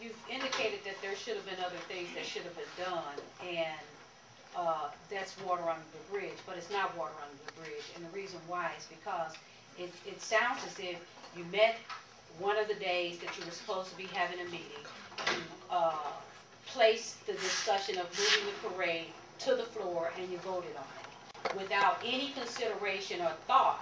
you've indicated that there should have been other things that should have been done, and that's water under the bridge, but it's not water under the bridge. And the reason why is because it sounds as if you met one of the days that you were supposed to be having a meeting, you placed the discussion of moving the parade to the floor, and you voted on it without any consideration or thought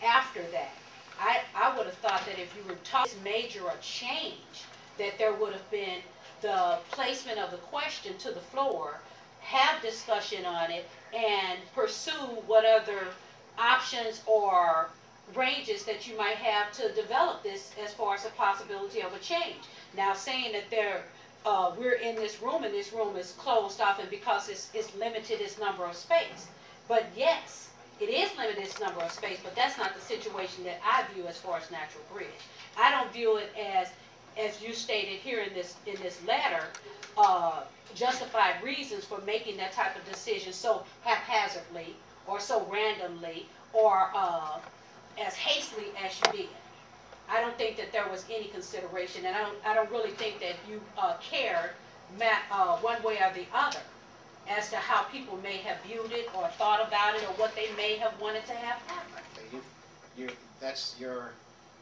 after that. I would have thought that if you were talking major a change, that there would have been the placement of the question to the floor, have discussion on it, and pursue what other options or ranges that you might have to develop this as far as the possibility of a change. Now, saying that we're in this room and this room is closed off, and because it's limited its number of space. But yes, it is limited its number of space, but that's not the situation that I view as far as Natural Bridge. I don't view it as you stated here in this letter, justified reasons for making that type of decision so haphazardly or so randomly or as hastily as you did. I don't think that there was any consideration, and I don't really think that you cared one way or the other as to how people may have viewed it or thought about it or what they may have wanted to have happen. That's your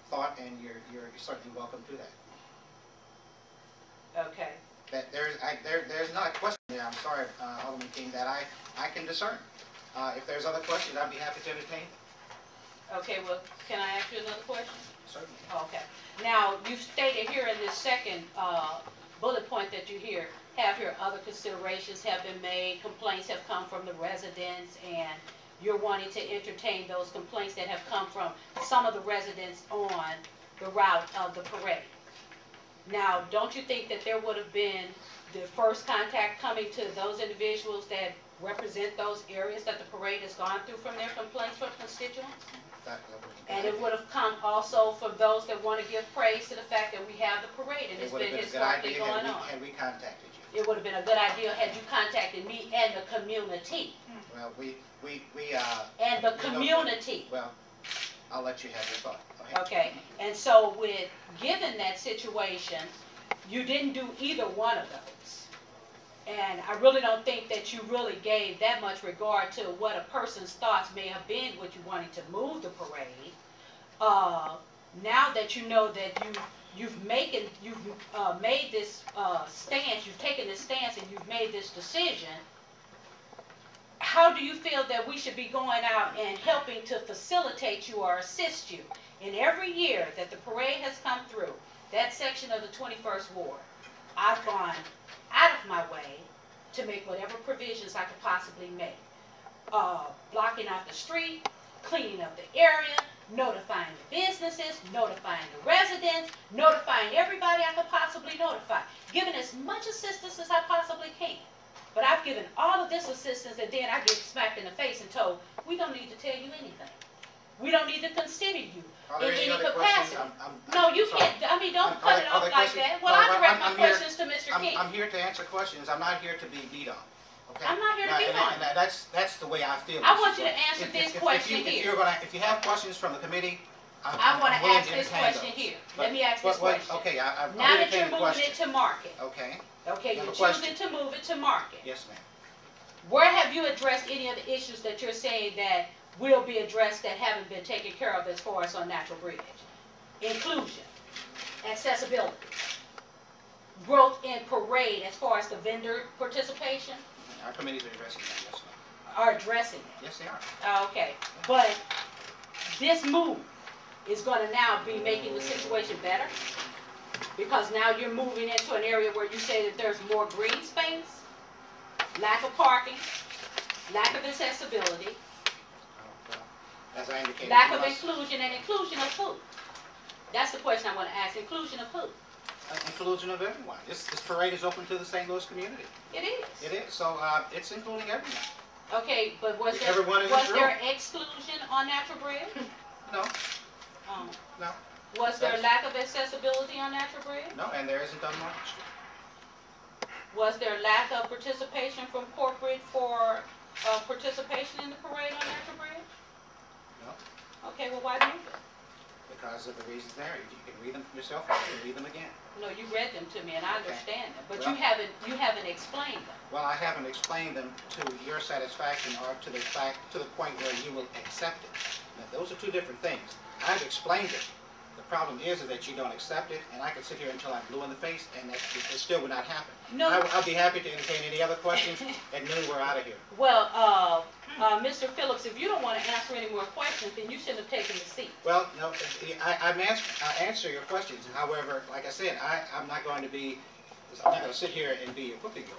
thought, and you're certainly welcome to that. Okay. That there's not a question there, I'm sorry, Alderman King, that I can discern. If there's other questions, I'd be happy to entertain. Okay, well, can I ask you another question? Certainly. Okay. Now, you stated here in this second bullet point that you have here, other considerations have been made, complaints have come from the residents, and you're wanting to entertain those complaints that have come from some of the residents on the route of the parade. Now, don't you think that there would have been the first contact coming to those individuals that represent those areas that the parade has gone through from their complaints from constituents? And it would have come also from those that want to give praise to the fact that we have the parade and it's been historically going on. Had we contacted you? It would have been a good idea had you contacted me and the community. Well, and the community. Well, I'll let you have your thought. Okay, and so given that situation, you didn't do either one of those. And I really don't think that you really gave that much regard to what a person's thoughts may have been with you wanting to move the parade. Now that you know that you've made this stance, you've taken this stance and you've made this decision, how do you feel that we should be going out and helping to facilitate you or assist you? In every year that the parade has come through, that section of the 21st Ward, I've gone out of my way to make whatever provisions I could possibly make. Blocking off the street, cleaning up the area, notifying the businesses, notifying the residents, notifying everybody I could possibly notify, giving as much assistance as I possibly can. But I've given all of this assistance, and then I get smacked in the face and told, we don't need to tell you anything. We don't need to consider you in any capacity. No, you can't. I mean, don't cut it off like that. Well, I direct my questions to Mr. King. I'm here to answer questions. I'm not here to be beat on. Okay? I'm not here to beat on. And that's the way I feel. I want you to answer this question here. If you have questions from the committee, I want to ask this question here. Let me ask this question. Okay, now that you're moving it to market. Okay. Okay, you're choosing to move it to market. Yes, ma'am. Where have you addressed any of the issues that you're saying that will be addressed that haven't been taken care of as far as on Natural Bridge? Inclusion, accessibility, growth in parade as far as the vendor participation? Our committees are addressing that, yes, ma'am. Are addressing it? Yes, they are. Okay, but this move is going to now be making the situation better? Because now you're moving into an area where you say that there's more green space, lack of parking, lack of accessibility, as I indicated, lack of inclusion, and inclusion of who? That's the question I want to ask. Inclusion of who? Inclusion of everyone. This parade is open to the St. Louis community. It is. It is. So it's including everyone. Okay, but was there exclusion on Natural Bridge? No. No. Was there lack of accessibility on Natural Bridge? No, and there isn't on Market Street. Was there lack of participation from corporate for participation in the parade on Natural Bridge? No. Okay, well, why move it? Because of the reasons there. You can read them yourself, or you can read them again. No, you read them to me, and I understand them, but Well- you haven't explained them. Well, I haven't explained them to your satisfaction or to the point where you will accept it. Now, those are two different things. I've explained it. The problem is that you don't accept it, and I can sit here until I'm blue in the face, and it still would not happen. No. I'll be happy to entertain any other questions. At noon, we're out of here. Well, Mr. Phillips, if you don't want to answer any more questions, then you shouldn't have taken the seat. Well, no, I answer your questions. However, like I said, I'm not going to sit here and be a whooping boy.